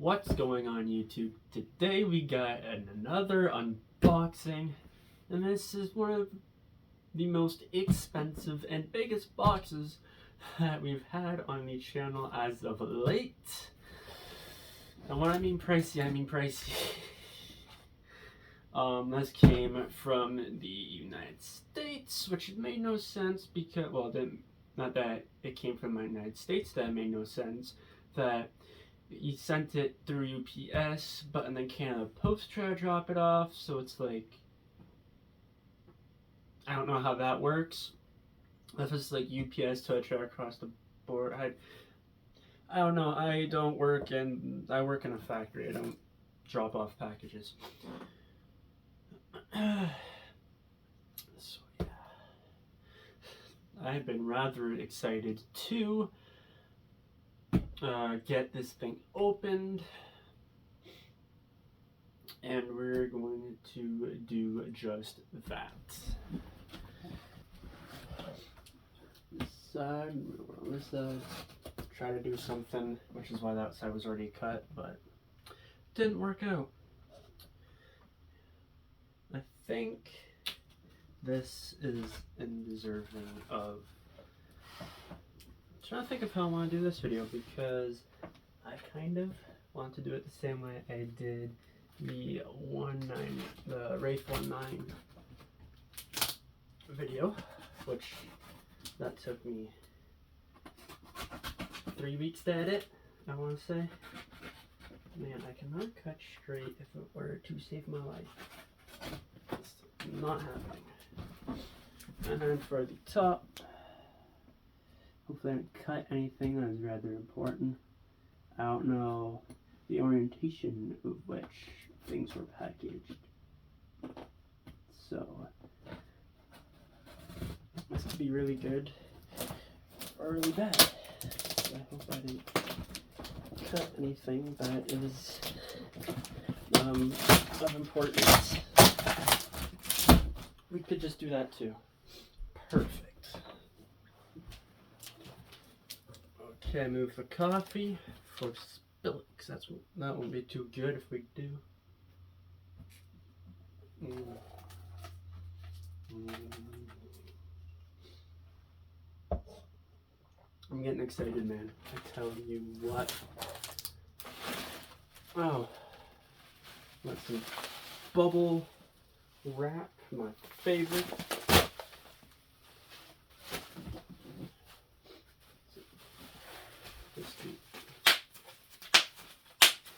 What's going on YouTube? Today we got another unboxing, and this is one of the most expensive and biggest boxes that we've had on the channel as of late. And when I mean pricey, I mean pricey. This came from the United States, which made no sense because, well, not that it came from the United States, that made no sense. That he sent it through UPS, but and then Canada Post tried to drop it off, so it's like, I don't know how that works. If it's like UPS to try across the board, I don't know. I work in a factory. I don't drop off packages. So yeah, I've been rather excited to get this thing opened, and we're going to do just that. This side, on this side, try to do something, which is why that side was already cut, but didn't work out. I think this is deserving of. I'm trying to think of how I want to do this video, because I kind of want to do it the same way I did the Wraith 19 video, which that took me 3 weeks to edit, I want to say. Man, I cannot cut straight if it were to save my life. It's not happening. And then for the top, hopefully I didn't cut anything that is rather important. I don't know the orientation of which things were packaged, so this could be really good or really bad. So I hope I didn't cut anything that is of importance. We could just do that too. Perfect. Okay, move for coffee for spill it, because that won't be too good if we do. I'm getting excited, man. I tell you what. Oh, let's see. Bubble wrap, my favorite.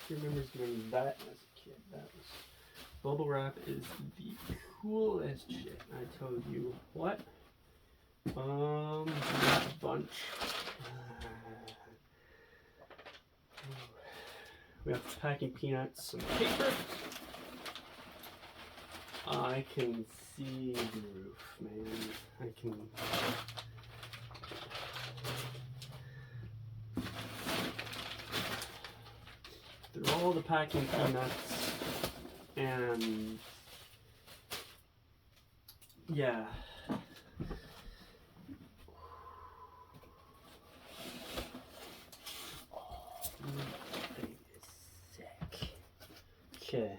Who remembers doing that as a kid? That was bubble wrap is the coolest shit. I told you what. A bunch. We have packing peanuts, some paper. I can see the roof, man. I can. Through all the packing peanuts, and yeah. Sick. Okay.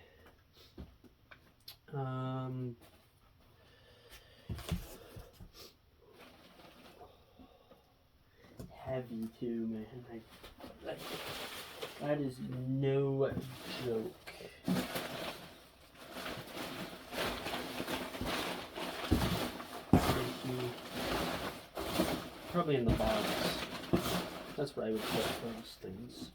Heavy too, man. That is no joke. Probably in the box. That's where I would put those things.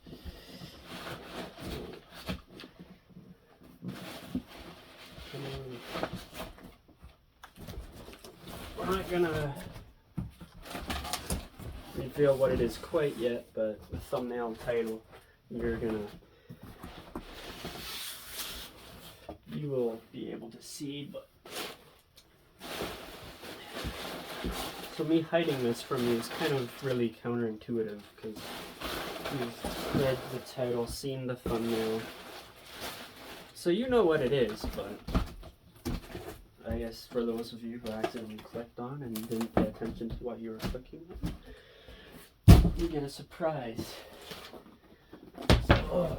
We're not gonna reveal what it is quite yet, but the thumbnail and title, you will be able to see. But so me hiding this from you is kind of really counterintuitive, because you've read the title, seen the thumbnail, so you know what it is. But I guess for those of you who accidentally clicked on and didn't pay attention to what you were clicking on, you get a surprise. So,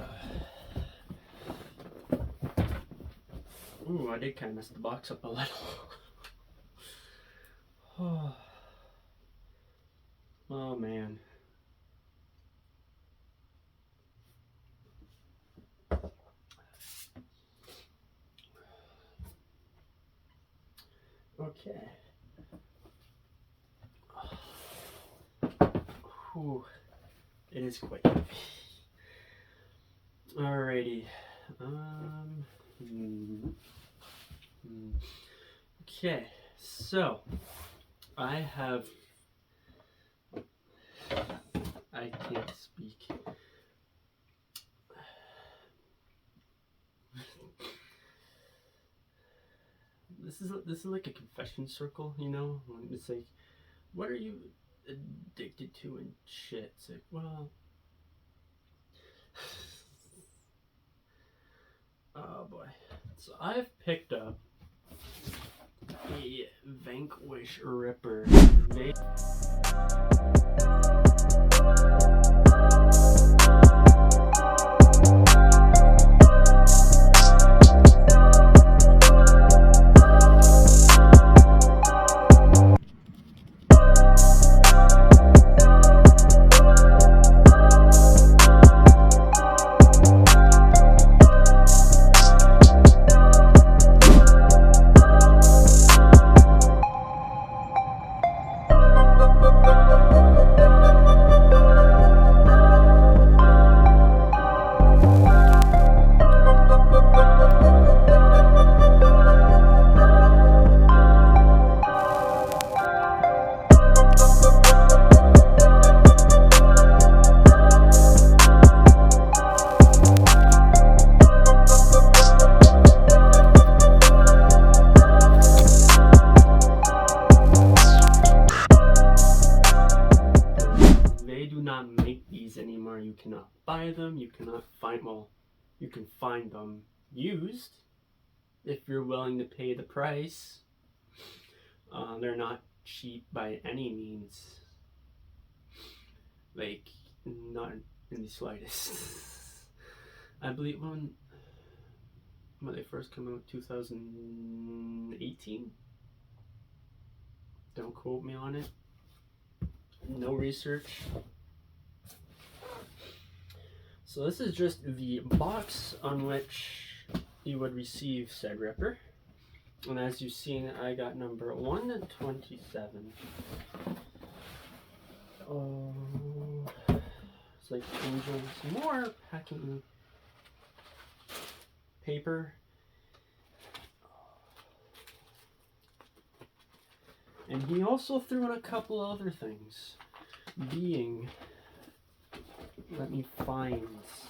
Ooh, I did kind of mess the box up a little. Oh man. Okay. Whew. It is quite heavy. Alrighty. Okay, so I can't speak. This is like a confession circle, you know? It's like, what are you addicted to and shit? It's like, well, oh boy. So I've picked up a Vanquish Ripper. Make these anymore. You cannot buy them. You cannot find, well, you can find them used if you're willing to pay the price. They're not cheap by any means, like not in the slightest. I believe when they first came out, 2018. Don't quote me on it. No research. So this is just the box on which you would receive said Ripper. And as you've seen, I got number 127. Oh, it's like angels. More packing paper. And he also threw in a couple other things, being, let me find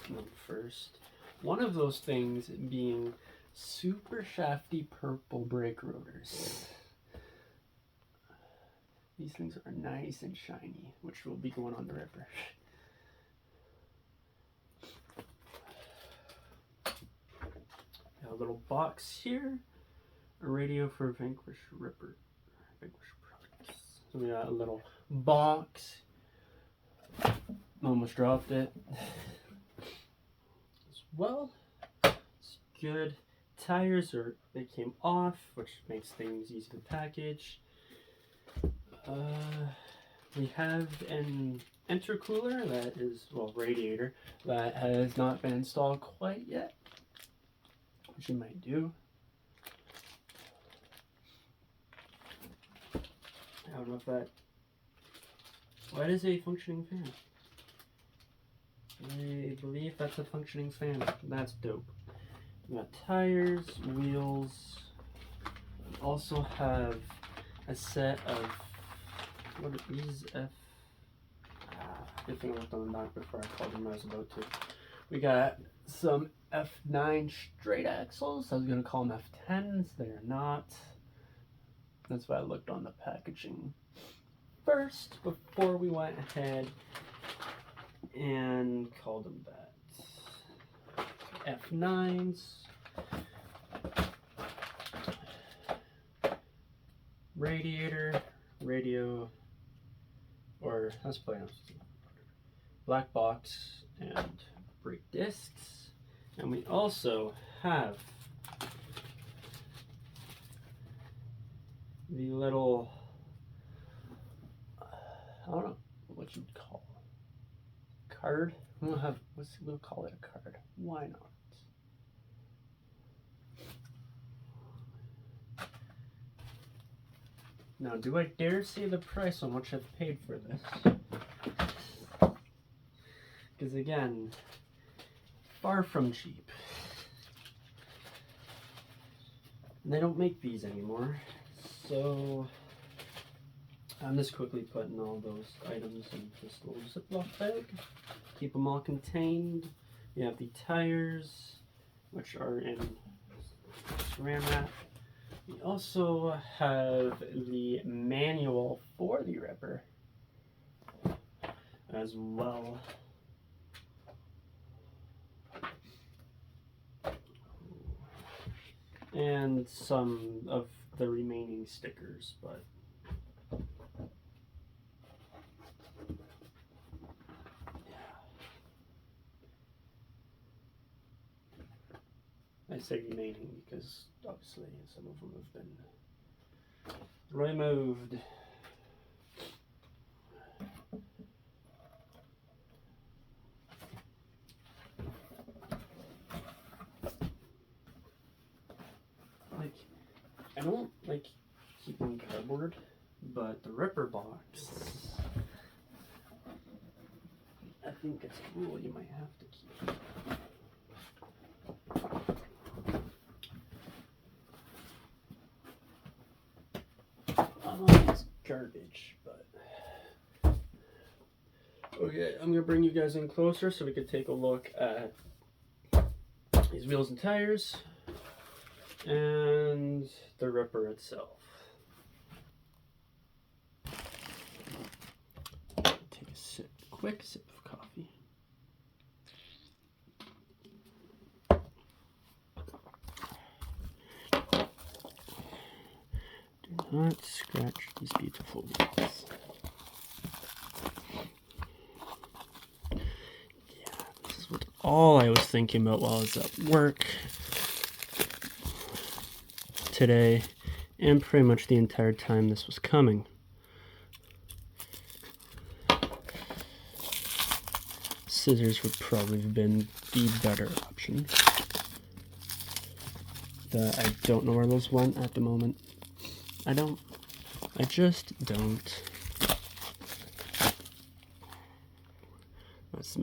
them first. One of those things being super shafty purple brake rotors. These things are nice and shiny, which will be going on the Ripper. A little box here, a radio for Vanquish Ripper. Vanquish products. So we got a little box. Almost dropped it. As well, it's good. Tires they came off, which makes things easy to package. We have an intercooler that is, well, radiator that has not been installed quite yet, which you might do. I don't know if that. What is a functioning fan? I believe that's a functioning fan. That's dope. We got tires, wheels. We also have a set of, what are these? Good thing I looked on the back before I called them. I was about to. We got some F9 straight axles. I was gonna call them F10s. They're not. That's why I looked on the packaging first before we went ahead and called them that. F9s. Radiator, radio, or let's play on black box and brake discs. And we also have the little, I don't know what you'd call it. Card. We'll call it a card. Why not? Now, do I dare say the price on which I've paid for this? Because again, far from cheap. And they don't make these anymore. So I'm just quickly putting all those items in this little Ziploc bag. Keep them all contained. You have the tires, which are in saran wrap. We also have the manual for the Ripper as well. And some of the remaining stickers, but I say remaining because obviously some of them have been removed. Like, I don't like keeping cardboard, but the Ripper box, I think it's a rule you might have to keep. It's garbage, but okay, I'm gonna bring you guys in closer so we could take a look at these wheels and tires and the Ripper itself. Take a quick sip of coffee. Do not scratch these beautiful wheels. Yeah, this is what all I was thinking about while I was at work today, and pretty much the entire time this was coming. Scissors would probably have been the better option. I don't know where those went at the moment. I just don't. That's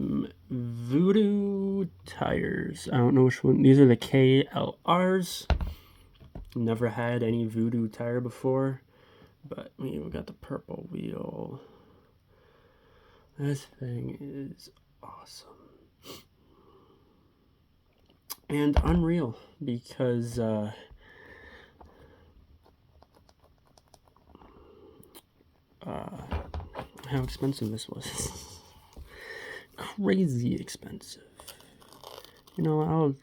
Voodoo tires. I don't know which one. These are the KLRs. Never had any Voodoo tire before, but we got the purple wheel. This thing is awesome. And unreal because how expensive this was. Crazy expensive. You know,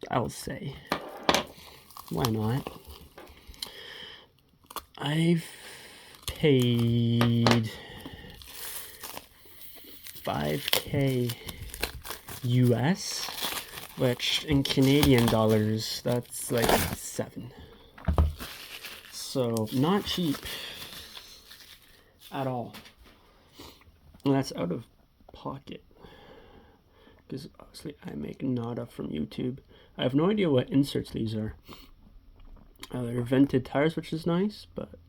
I'll say, why not? I've paid $5,000 US, which in Canadian dollars, that's like 7. So not cheap at all. And that's out of pocket. Because obviously I make nada from YouTube. I have no idea what inserts these are. They're vented tires, which is nice, but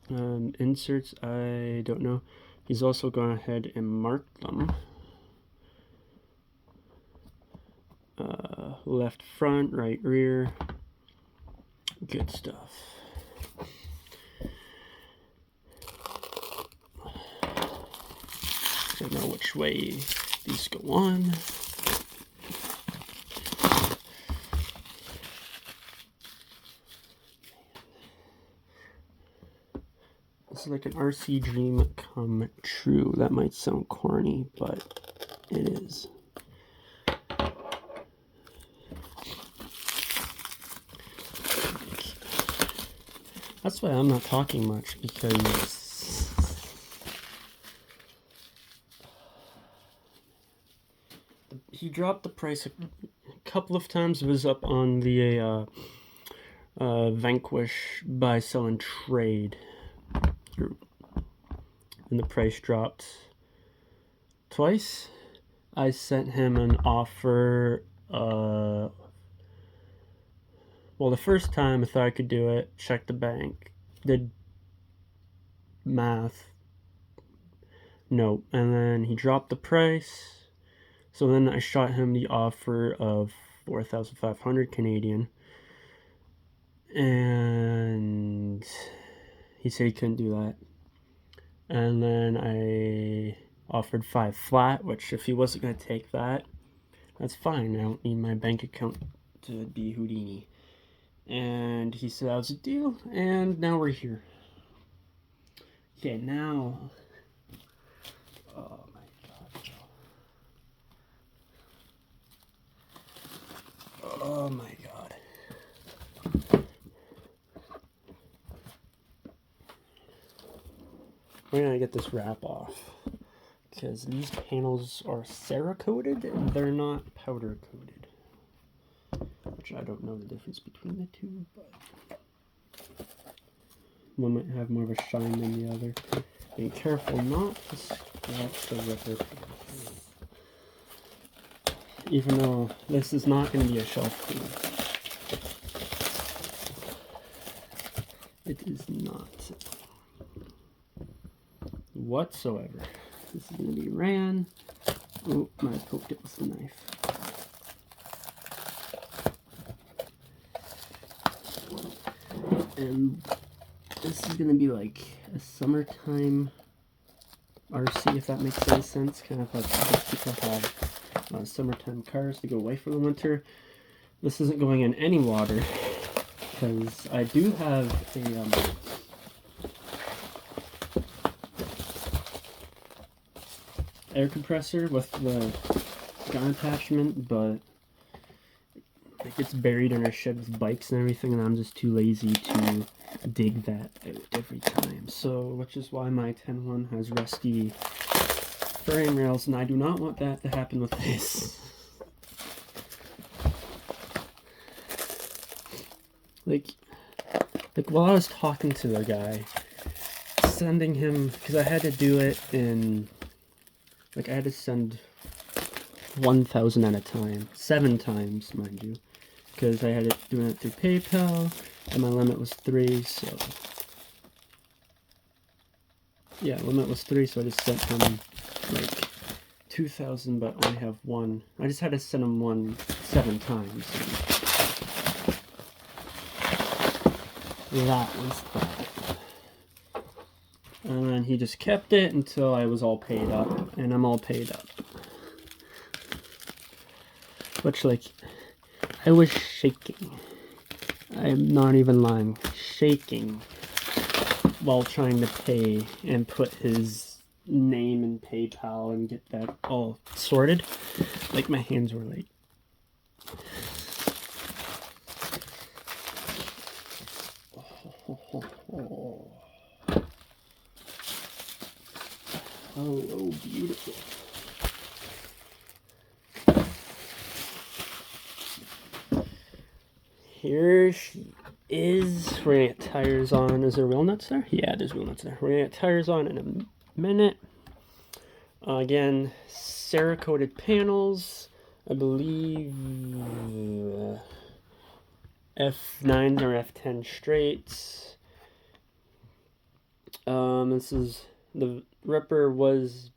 inserts, I don't know. He's also gone ahead and marked them. Left front, right rear. Good stuff. Don't know which way these go on. This is like an RC dream come true. That might sound corny, but it is. That's why I'm not talking much, because he dropped the price a couple of times. It was up on the Vanquish buy, sell, and trade group. And the price dropped twice. I sent him an offer. Well, the first time I thought I could do it, checked the bank, did math, no, and then he dropped the price. So then I shot him the offer of 4,500 Canadian, and he said he couldn't do that. And then I offered 5 flat, which if he wasn't going to take that, that's fine. I don't need my bank account to be Houdini. And he said that was a deal, and now we're here. Okay, now... Oh my god. Oh my god. We're gonna get this wrap off. Because these panels are Cerakoted, and they're not powder coated. Which I don't know the difference between the two, but one might have more of a shine than the other. Be careful not to scratch the ripper. Even though this is not going to be a shelf cleaner. It is not. Whatsoever. This is going to be ran. Oh, I poked it with the knife. And this is going to be like a summertime RC, if that makes any sense. Kind of like people have summertime cars to go away for the winter. This isn't going in any water because I do have a air compressor with the gun attachment, but it gets buried in our shed with bikes and everything, and I'm just too lazy to dig that out every time. So, which is why my 10-1 has rusty frame rails, and I do not want that to happen with this. Like while I was talking to the guy, sending him, because I had to do it in, like I had to send 1,000 at a time, 7 times, mind you, because I had it doing it through PayPal, and my limit was 3, so yeah, limit was 3, so I just sent him like 2,000, but only have 1. I just had to send him 1 7 times. That was that. And then he just kept it until I was all paid up, and I'm all paid up. Which, like, I was shaking. I'm not even lying. Shaking while trying to pay and put his name in PayPal and get that all sorted. Like, my hands were like... Oh, beautiful. Here she is. We're gonna get tires on. Is there wheel nuts there? Yeah, there's wheel nuts there. We're gonna get tires on in a minute. Again, Cerakoted panels. I believe F9 or F10 straights. This is, the ripper was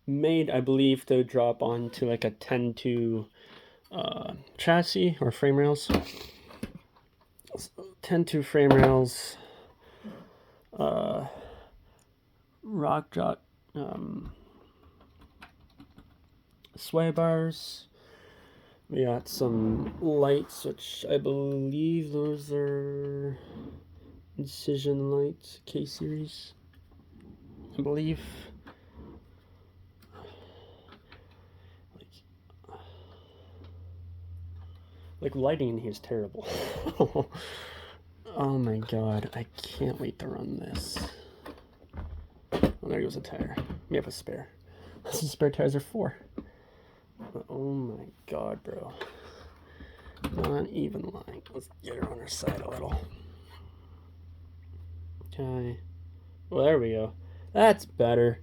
made, I believe, to drop onto like a 10-2 chassis or frame rails. 10-2 frame rails, rock jock, sway bars. We got some lights, which I believe those are Incision lights, K-series, I believe. Like lighting in here is terrible. Oh my god, I can't wait to run this. Oh, there goes a tire. We have a spare. These spare tires are 4. Oh my god, bro. Not even line. Let's get her on her side a little. Okay. Well, there we go. That's better.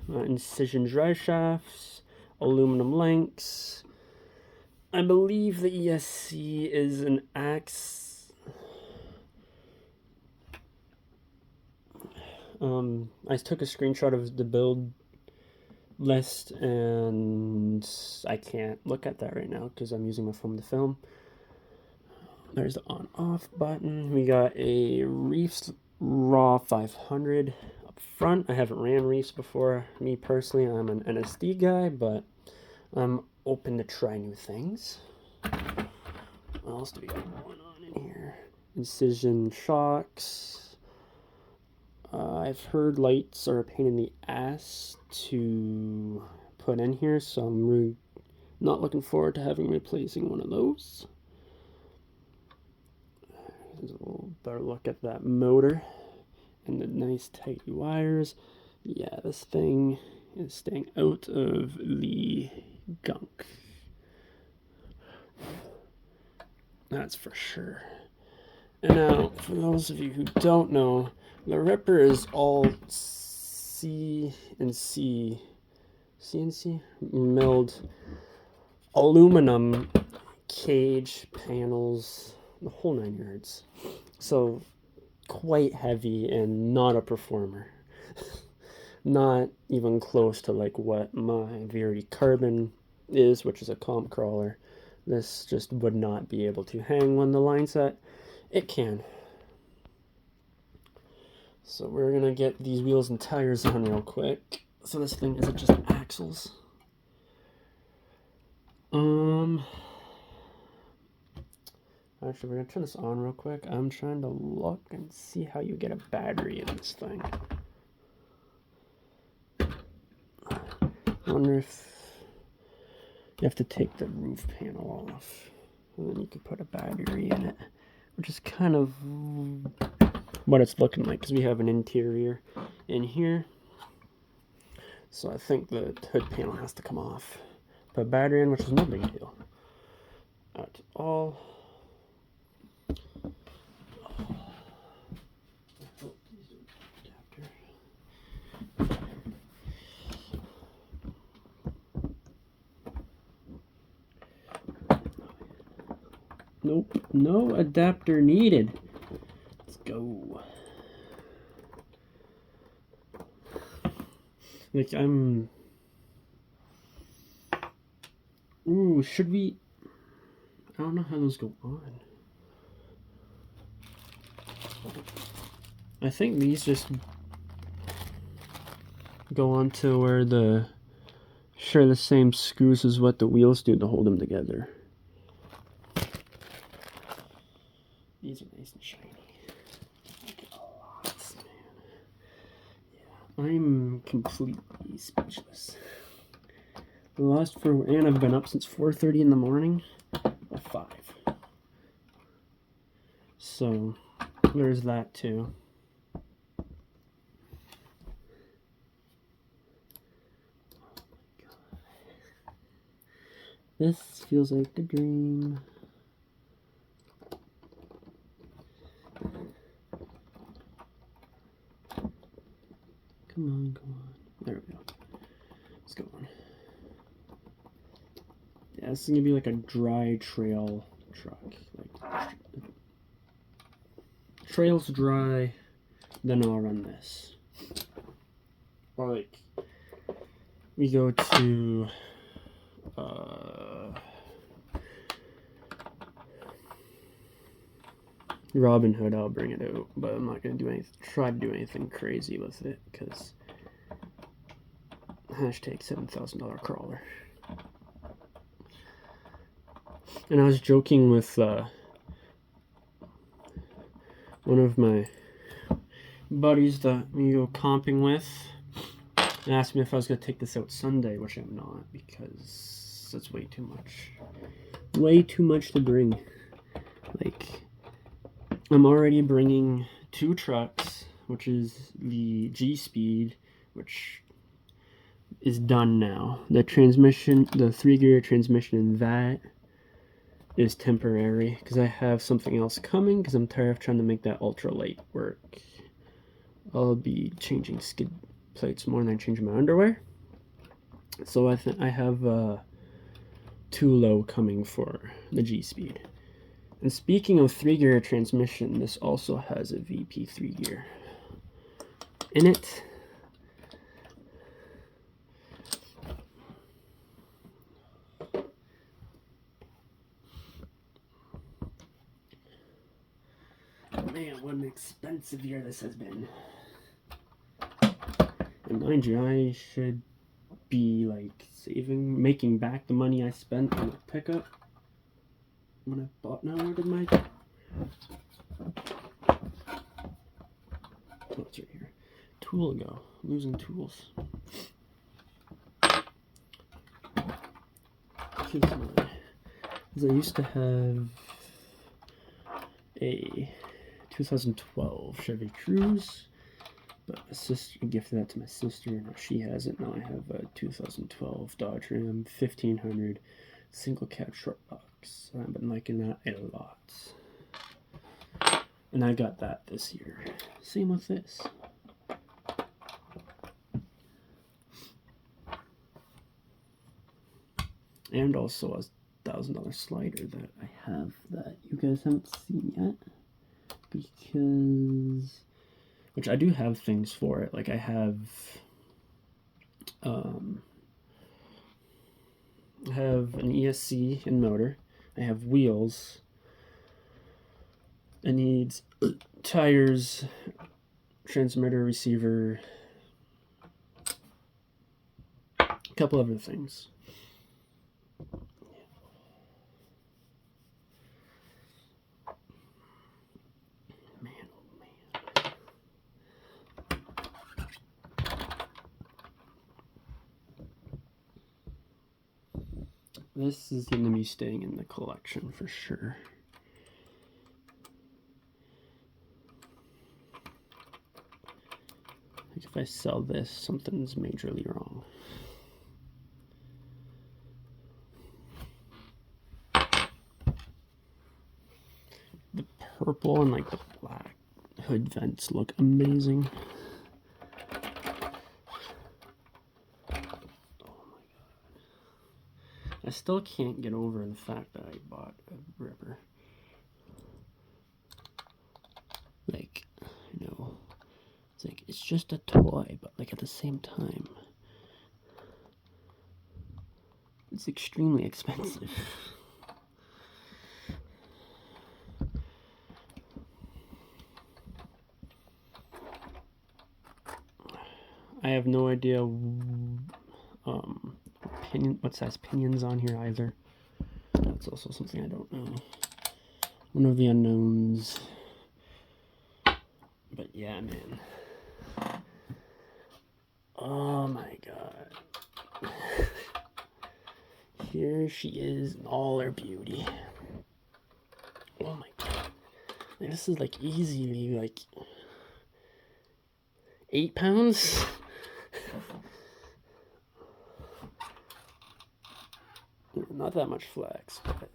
Incision drive shafts, aluminum links. I believe the ESC is an axe. I took a screenshot of the build list and I can't look at that right now because I'm using my phone to film. There's the on-off button. We got a Reefs Raw 500 up front. I haven't ran Reefs before. Me personally, I'm an NSD guy, but I'm open to try new things. What else do we got going on in here? Incision shocks. I've heard lights are a pain in the ass to put in here, so I'm really not looking forward to replacing one of those. There's a little better look at that motor and the nice tight wires. Yeah, this thing is staying out of the gunk. That's for sure. And now, for those of you who don't know, the Ripper is all CNC milled aluminum cage panels, the whole 9 yards. So quite heavy and not a performer. Not even close to like what my Verity Carbon is, which is a comp crawler. This just would not be able to hang when the line set. It can. So we're gonna get these wheels and tires on real quick. So this thing isn't just axles. Actually, we're gonna turn this on real quick. I'm trying to look and see how you get a battery in this thing. I wonder if you have to take the roof panel off, and then you can put a battery in it, which is kind of what it's looking like, because we have an interior in here. So I think the hood panel has to come off. Put a battery in, which is no big deal at all. Nope, no adapter needed. Let's go. Like, ooh, should we? I don't know how those go on. I think these just go on to where the share the same screws as what the wheels do to hold them together. These are nice and shiny. Lots, man. Yeah, I'm completely speechless. And I've been up since 4:30 in the morning, or 5. So there's that too. This feels like the dream. Come on, come on. There we go. Let's go on. Yeah, this is gonna be like a dry trail truck. Like, trail's dry, then I'll run this. Or like, we go to Robin Hood, I'll bring it out, but I'm not gonna try to do anything crazy with it, because hashtag $7,000 crawler. And I was joking with one of my buddies that we go camping with, and asked me if I was gonna take this out Sunday, which I'm not, because it's way too much. Way too much to bring. Like, I'm already bringing 2 trucks, which is the G-Speed which is done now. The transmission, the 3-gear transmission in that is temporary because I have something else coming because I'm tired of trying to make that ultralight work. I'll be changing skid plates more than I change my underwear. So I have 2-low coming for the G-Speed. And speaking of 3-gear transmission, this also has a VP 3-gear in it. Man, what an expensive year this has been. And mind you, I should be like saving, making back the money I spent on the pickup when I bought. Now, where did my... Oh, it's right here. Tool go. Losing tools. Because I used to have a 2012 Chevy Cruze, but my sister gifted that to my sister. Now she has it. Now I have a 2012 Dodge Ram 1500 single cab short box. I've been liking that a lot, and I got that this year. Same with this. And also a $1,000 slider that I have that you guys haven't seen yet, because, which I do have things for it. Like I have an ESC and motor. I have wheels. It needs tires, transmitter, receiver, a couple other things. This is going to be staying in the collection for sure. Like if I sell this, something's majorly wrong. The purple and like the black hood vents look amazing. I still can't get over the fact that I bought a Ripper. Like, you know, it's like, it's just a toy, but like at the same time, it's extremely expensive. I have no idea what size pinion's on here either. That's also something I don't know. One of the unknowns. But yeah, man. Oh my god. Here she is in all her beauty. Oh my god. Like, this is like easily like 8 pounds. Not that much flex, but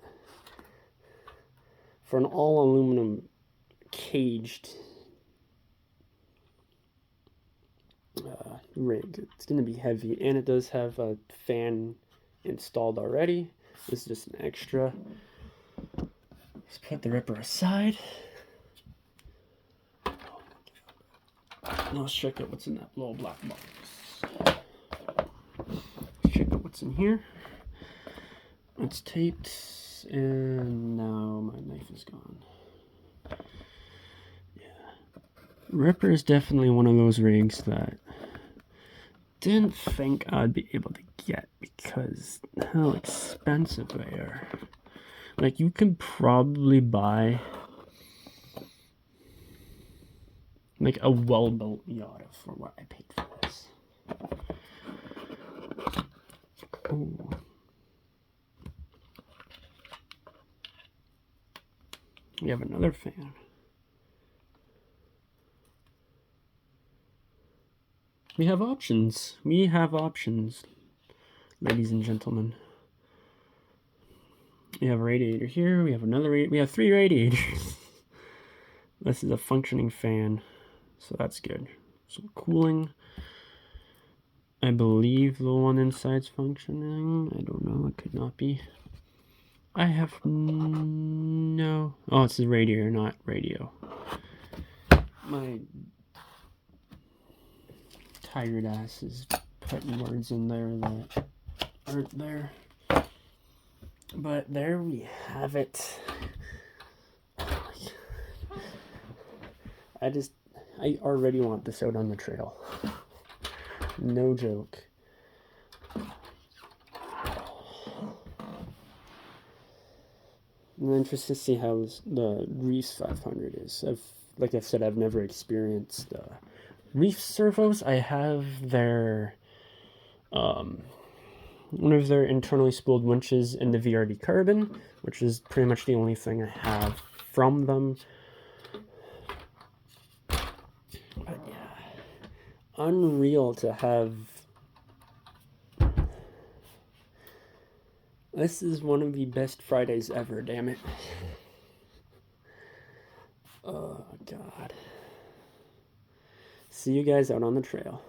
for an all aluminum caged rig, it's going to be heavy, and it does have a fan installed already. This is just an extra. Let's put the Ripper aside. Now let's check out what's in that little black box. Let's check out what's in here. It's taped, and now my knife is gone. Yeah. Ripper is definitely one of those rigs that didn't think I'd be able to get because how expensive they are. Like, you can probably buy like a well-built Miata for what I paid for this. Oh. We have another fan. We have options. We have options, ladies and gentlemen. We have a radiator here. We have another we have 3 radiators. This is a functioning fan, so that's good. So cooling. I believe the one inside's functioning. I don't know. It could not be. I have no. Oh, it's the radiator, not radio. My tired ass is putting words in there that aren't there. But there we have it. I already want this out on the trail. No joke. I'm interested to see how the Reefs 500 is. Like I said, I've never experienced Reef servos. I have their one of their internally spooled winches in the VRD Carbon, which is pretty much the only thing I have from them. But yeah, unreal to have. This is one of the best Fridays ever, damn it. Oh, God. See you guys out on the trail.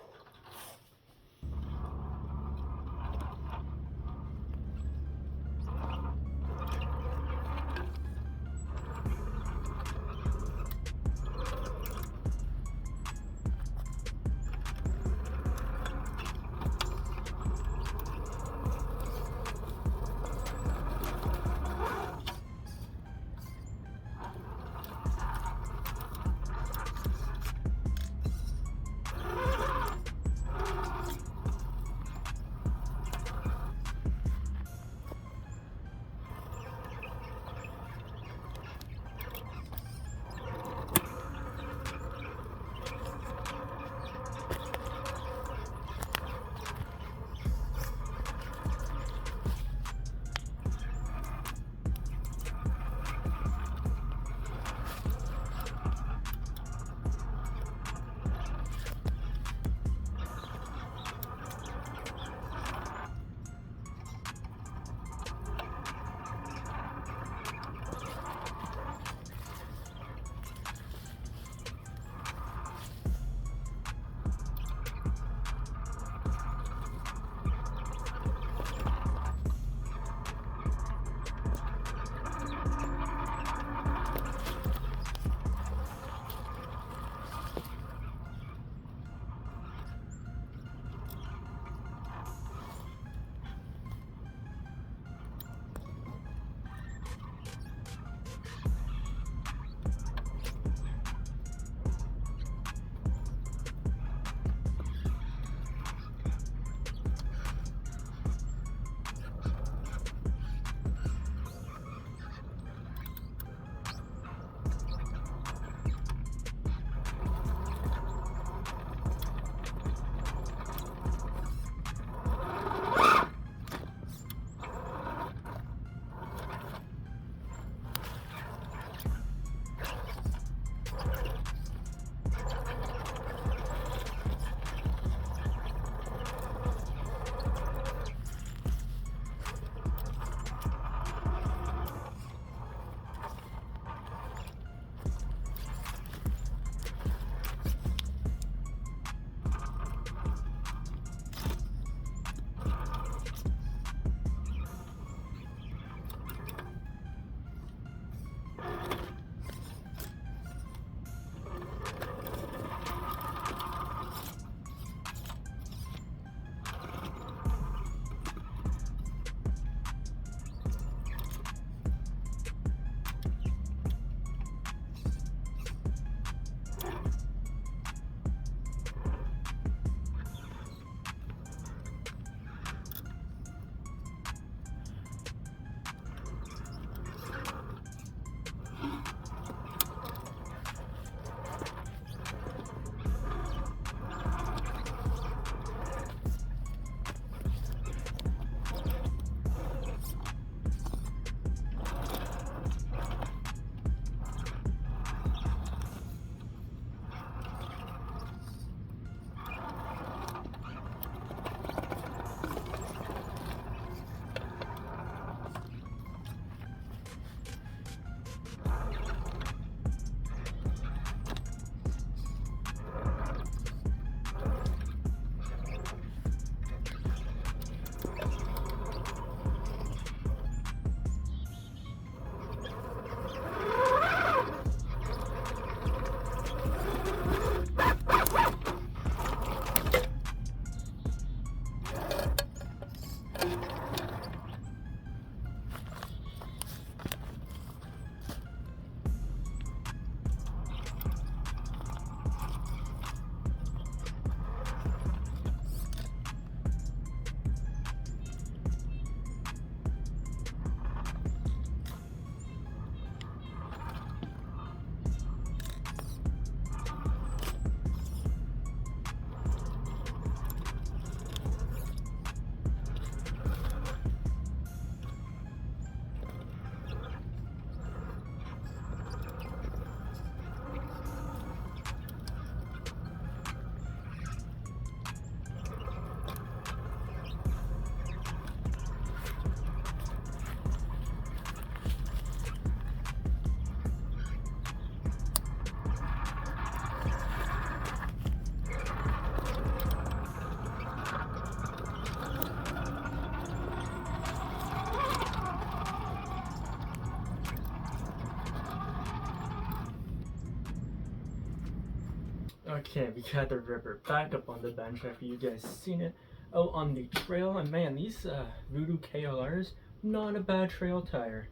Okay, we got the Ripper back up on the bench after you guys seen it out on the trail. And man, these Voodoo KLRs, not a bad trail tire.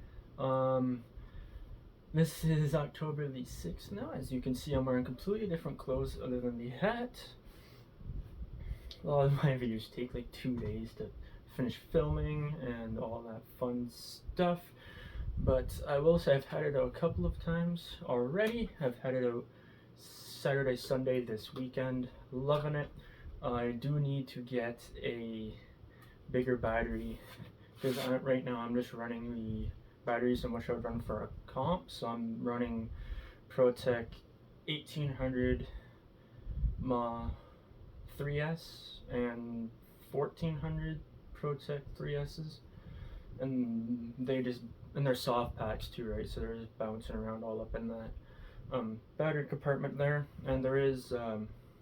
This is October the 6th now. As you can see, I'm wearing completely different clothes other than the hat. A lot of my videos take like 2 days to finish filming and all that fun stuff. But I will say I've had it out a couple of times already. I've had it out Saturday, Sunday this weekend. Loving it. I do need to get a bigger battery because right now I'm just running the batteries in which I would run for a comp. So I'm running ProTech 1800 Ma 3S and 1400 ProTech 3Ss, and they're soft packs too, right? So they're just bouncing around all up in that battery compartment there, and there is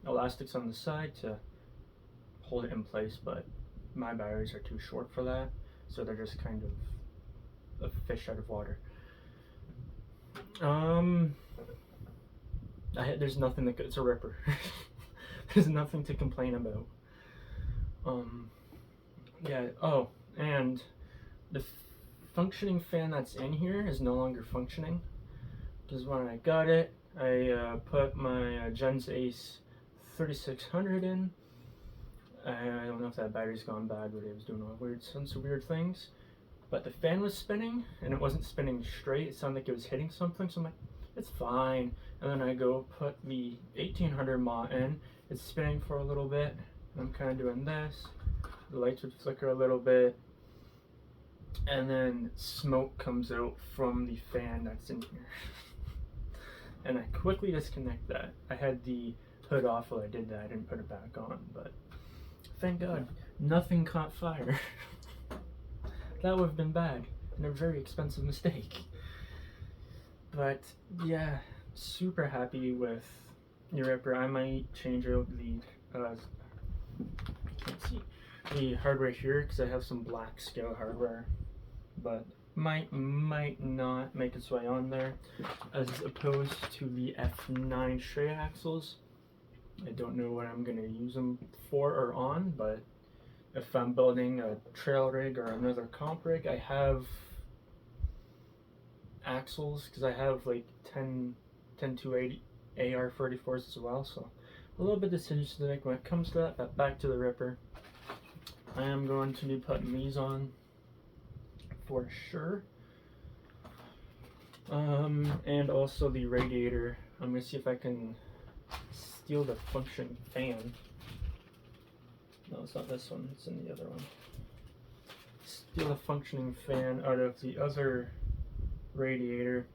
elastics on the side to hold it in place, but my batteries are too short for that, so they're just kind of a fish out of water. There's nothing that it's a Ripper. There's nothing to complain about. Yeah. Oh, and the functioning fan that's in here is no longer functioning. Because when I got it, I put my Gens Ace 3600 in. I don't know if that battery's gone bad, but it was doing all sorts of weird things. But the fan was spinning, and it wasn't spinning straight. It sounded like it was hitting something, so I'm like, it's fine. And then I go put the 1800 mAh in. It's spinning for a little bit. And I'm kind of doing this. The lights would flicker a little bit. And then smoke comes out from the fan that's in here. And I quickly disconnect that. I had the hood off while I did that. I didn't put it back on, but thank God nothing caught fire. That would have been bad and a very expensive mistake. But yeah, super happy with your Ripper. I might change out the can't see the hardware here because I have some black scale hardware, but might not make its way on there as opposed to the F9 straight axles. I don't know what I'm gonna use them for or on, but if I'm building a trail rig or another comp rig, I have axles because I have like 10-280 AR-34s as well, so a little bit of decisions to make when it comes to that. But back to the Ripper. I am going to be putting these on for sure. And also the radiator. I'm going to see if I can steal the function fan. No, it's not this one, it's in the other one. Steal a functioning fan out of the other radiator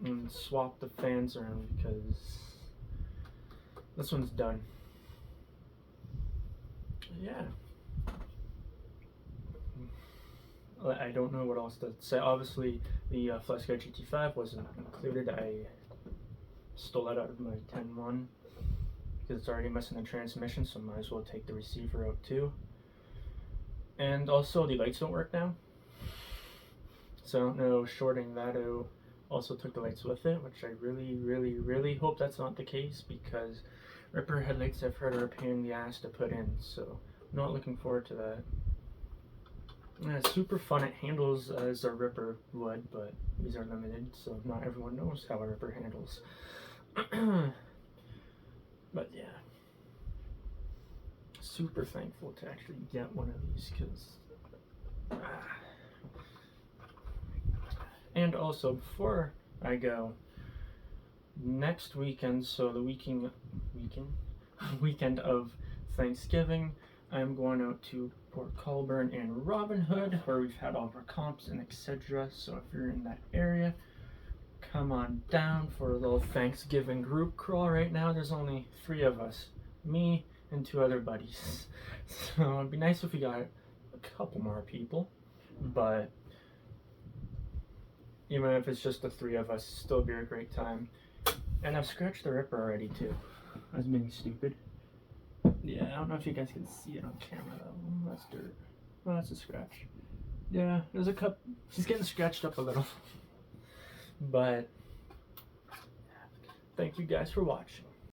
and swap the fans around because this one's done. Yeah. I don't know what else to say. Obviously, the Fleska GT5 wasn't included. I stole that out of my 10-1 because it's already missing the transmission, so might as well take the receiver out too. And also, the lights don't work now. So I don't know, shorting that out also took the lights with it, which I really hope that's not the case because Ripper headlights I've heard are a pain in the ass to put in, so I'm not looking forward to that. Yeah, it's super fun. It handles as a Ripper would, but these are limited, so not everyone knows how a Ripper handles. But yeah, super thankful to actually get one of these because and also before I go, next weekend, so the weekend of Thanksgiving, I'm going out to Port Colborne and Robin Hood, where we've had all of our comps and etc. So if you're in that area, come on down for a little Thanksgiving group crawl. Right now there's only 3 of us, me and 2 other buddies. So it'd be nice if we got a couple more people, but even if it's just the 3 of us, still be a great time. And I've scratched the Ripper already too. I was being stupid. Yeah, I don't know if you guys can see it on camera though. That's dirt. Well, that's a scratch. Yeah, there's a cup. She's getting scratched up a little. But thank you guys for watching.